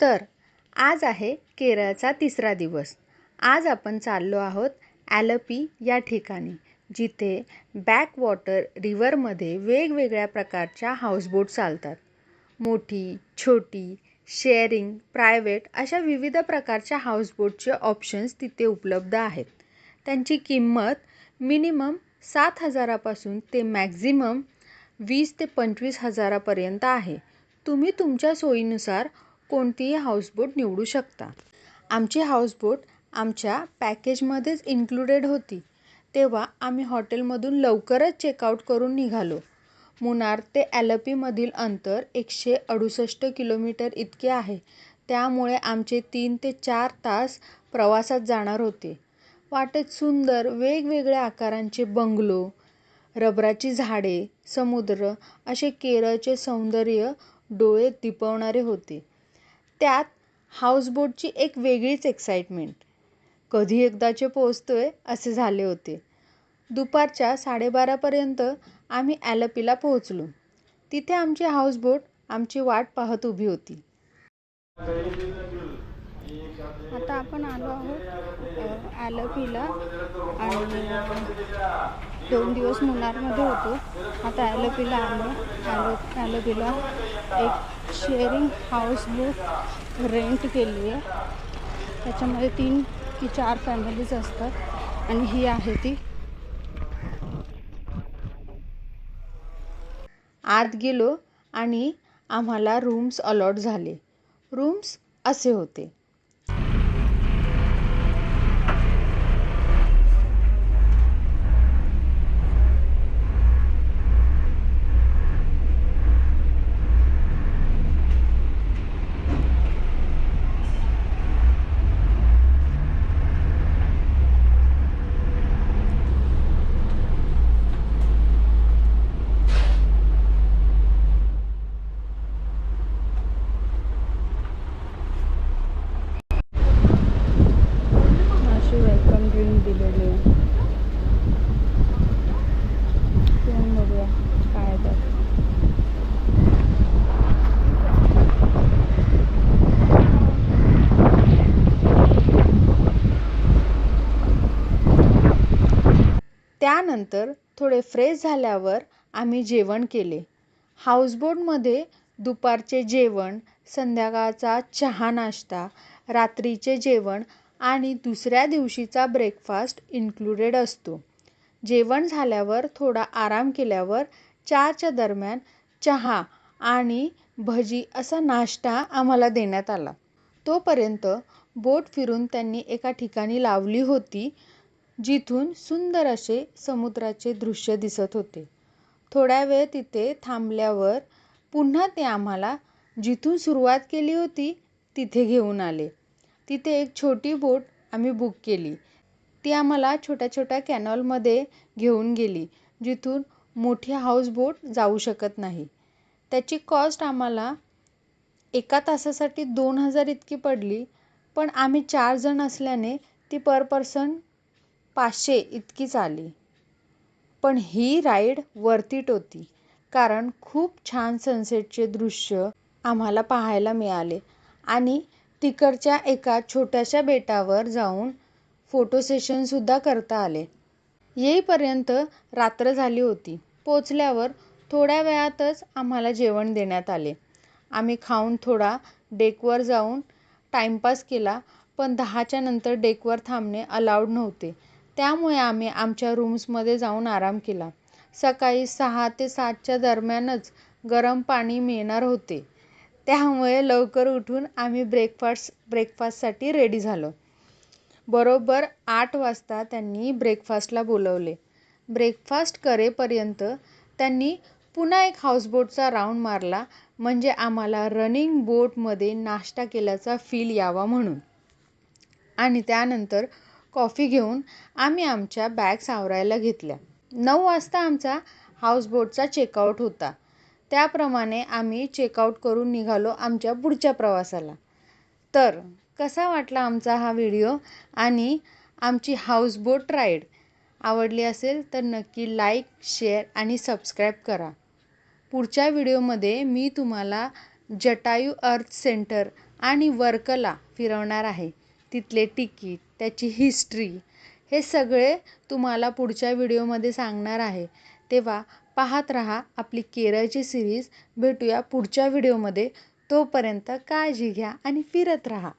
तर आज आहे केरळचा तिसरा दिवस. आज आपण चाललो आहोत ॲलपी या ठिकाणी, जिथे बॅकवॉटर रिव्हरमध्ये वेगवेगळ्या प्रकारच्या हाऊसबोट चालतात. मोठी, छोटी, शेअरिंग, प्रायव्हेट अशा विविध प्रकारच्या हाऊसबोटचे ऑप्शन्स तिथे उपलब्ध आहेत. त्यांची किंमत मिनिमम 7,000पासून ते मॅक्झिमम 20,000 ते 25,000पर्यंत आहे. तुम्ही तुमच्या सोयीनुसार कोणतीही हाऊसबोट निवडू शकता. आमची हाऊसबोट आमच्या पॅकेजमध्येच इन्क्लुडेड होती, तेव्हा आम्ही हॉटेलमधून लवकरच चेकआउट करून निघालो. मुन्नार ते ॲलपीमधील अंतर 168 किलोमीटर इतके आहे, त्यामुळे आमचे 3 ते 4 तास प्रवासात जाणार होते. वाटेत सुंदर वेगवेगळ्या आकारांचे बंगलो, रबराची झाडे, समुद्र असे केरळचे सौंदर्य डोळे दिपवणारे होते. त्यात हाऊसबोटची एक वेगळीच एक्साइटमेंट. कधी एकदाचे पोहोचतोय असे झाले होते. दुपारच्या 12:30पर्यंत आम्ही ॲलपीला पोहोचलो. तिथे आमची हाऊसबोट आमची वाट पाहत उभी होती. आता आपण आलो आहोत ॲलपीला आणि 2 दिवस मुन्नारमध्ये होतो. आता ॲलपीला ॲलपीला एक शेअरिंग हाऊसबोट रेंट केली आहे. त्याच्यामध्ये 3 की 4 फॅमिलीज असतात आणि ही आहे ती. आत गेलो आणि आम्हाला रूम्स अलॉट झाले. रूम्स असे होते. अशी वेलकम ड्रिंक दिलेली आहे. पिऊन बघूया काय तर. त्यानंतर थोडे फ्रेश झाल्यावर आम्ही जेवण केले. हाऊसबोटमध्ये दुपारचे जेवण, संध्याकाळचा चहा नाश्ता, रात्रीचे जेवण आणि दुसऱ्या दिवशीचा ब्रेकफास्ट इन्क्लुडेड असतो. जेवण झाल्यावर थोडा आराम केल्यावर 4च्या दरम्यान चहा आणि भजी असा नाश्ता आम्हाला देण्यात आला. तोपर्यंत बोट फिरून त्यांनी एका ठिकाणी लावली होती, जिथून सुंदर असे समुद्राचे दृश्य दिसत होते. थोड्या वेळ तिथे थांबल्यावर पुन्हा ते आम्हाला जिथून सुरुवात केली होती तिथे घेऊन आले. तिथे एक छोटी बोट आम्ही बुक केली. ती आम्हाला छोट्या छोट्या कॅनॉलमध्ये घेऊन गेली, जिथून मोठी हाऊसबोट जाऊ शकत नाही. त्याची कॉस्ट आम्हाला एका तासासाठी 2,000 इतकी पडली, पण आम्ही 4 जण असल्याने ती पर पर्सन 500 इतकीच आली. पण ही राईड वर्थ इट होती, कारण खूप छान सनसेटचे दृश्य आम्हाला पाहायला मिळाले आणि तिकडच्या एका छोट्याशा बेटावर जाऊन फोटो सेशनसुद्धा करता आले. येईपर्यंत रात्र झाली होती. पोचल्यावर थोड्या वेळातच आम्हाला जेवण देण्यात आले. आम्ही खाऊन थोडा डेकवर जाऊन टाईमपास केला, पण 10च्या नंतर डेकवर थांबणे अलाउड नव्हते. त्यामुळे आम्ही आमच्या रूम्समध्ये जाऊन आराम केला. सकाळी 6 ते 7च्या दरम्यानच गरम पाणी मिळणार होते, त्यामुळे लवकर उठून आम्ही ब्रेकफास्टसाठी रेडी झालो. बरोबर 8 वाजता त्यांनी ब्रेकफास्टला बोलवले. ब्रेकफास्ट करेपर्यंत त्यांनी पुन्हा एक हाऊसबोटचा राऊंड मारला, म्हणजे आम्हाला रनिंग बोटमध्ये नाश्ता केल्याचा फील यावा म्हणून. आणि त्यानंतर कॉफी घेऊन आम्ही आमच्या बॅग्स आवरायला घेतल्या. 9 वाजता आमचा हाऊसबोटचा चेकआउट होता. त्याप्रमाणे आम्ही चेकआउट करून निघालो आमच्या पुढच्या प्रवासाला. तर कसा वाटला आमचा हा व्हिडिओ आणि आमची हाऊसबोट राईड? आवडली असेल तर नक्की लाईक, शेअर आणि सबस्क्राईब करा. पुढच्या व्हिडिओमध्ये मी तुम्हाला जटायू अर्थ सेंटर आणि वर्कला फिरवणार आहे. तिथले तिकीट, त्याची हिस्ट्री हे सगळे तुम्हाला पुढच्या व्हिडिओमध्ये सांगणार आहे. तेव्हा पाहत राहा आपली केरळची सिरीज. भेटूया पुढच्या व्हिडिओमध्ये. तोपर्यंत काळजी घ्या आणि फिरत राहा.